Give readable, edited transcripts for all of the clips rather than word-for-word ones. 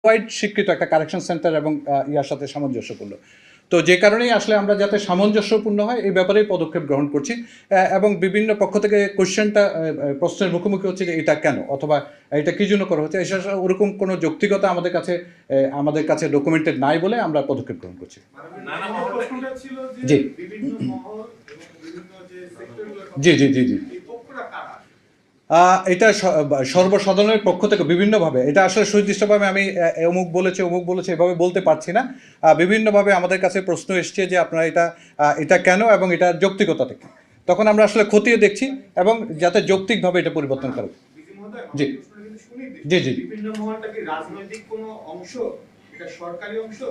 Wide স্বীকৃত একটা correction centre এবং ইয়ার সাথে সামঞ্জস্যপূর্ণ। তো যে কারণেই আসলে আমরা যাতে সামঞ্জস্যপূর্ণ হয় এই ব্যাপারেই পদক্ষেপ গ্রহণ করছি এবং বিভিন্ন পক্ষ থেকে কোশ্চেনটা প্রশ্নের মুখোমুখি হচ্ছে যে এটা কেন অথবা এটা কী জন্য করা হচ্ছে, এসব ওরকম কোনো যৌক্তিকতা আমাদের কাছে ডকুমেন্টেড নাই বলে আমরা পদক্ষেপ গ্রহণ করছি। জি জি জি জি জি এটা সর্বসাধারণের পক্ষ থেকে বিভিন্নভাবে, এটা আসলে সুনির্দিষ্টভাবে আমি অমুক বলেছে এভাবে বলতে পারছি না। বিভিন্নভাবে আমাদের কাছে প্রশ্ন এসছে যে আপনারা এটা কেন এবং এটার যৌক্তিকতা থেকে, তখন আমরা আসলে খতিয়ে দেখছি এবং যাতে যৌক্তিকভাবে এটা পরিবর্তন করে। জি জি জি বিভিন্ন মহলটা কি রাজনৈতিক কোনো অংশ, এটা সরকারি অংশ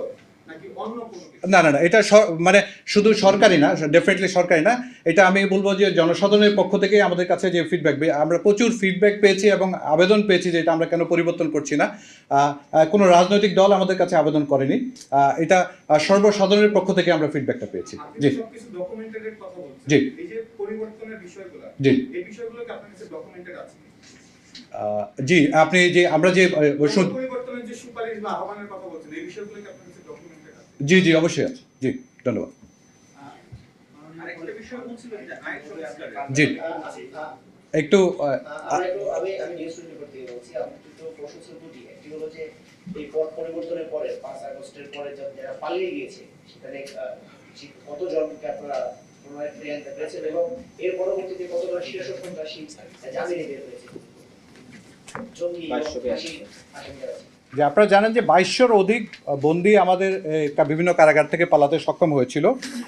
না, এটা মানে শুধু সরকারি না, ডেফিনেটলি সরকারি না। এটা আমি বলবো যে জনসাধারণের পক্ষ থেকে আমাদের কাছে যে ফিডব্যাক, আমরা প্রচুর ফিডব্যাক পেয়েছি এবং আবেদন পেয়েছি যে এটা আমরা কেন পরিবর্তন করছি না। কোনো রাজনৈতিক দল আমাদের কাছে আবেদন করেনি, এটা সর্বসাধারণের পক্ষ থেকে আমরা ফিডব্যাকটা পেয়েছি। জি জি জি জি আপনি যে আমরা যে জি জি অবশ্যই আছে। জি ধন্যবাদ। জি একটু আমি বলছি প্রশ্ন ছিল দুটি। একটি হলো যে এই পথ পরিবর্তনের পরে 5 আগস্টের পরে যারা পালিয়ে গিয়েছে সেখানে কতজনকে আপনারা পুনরায় ফিরিয়ে আনতে পেরেছেন এবং এর পরবর্তীতে কতজন শীর্ষ সন্ত্রাসী জামিনে বের হয়েছে? যে আপনারা জানেন যে 2200-র অধিক বন্দী আমাদের বিভিন্ন কারাগার থেকে পালাতে সক্ষম হয়েছিল।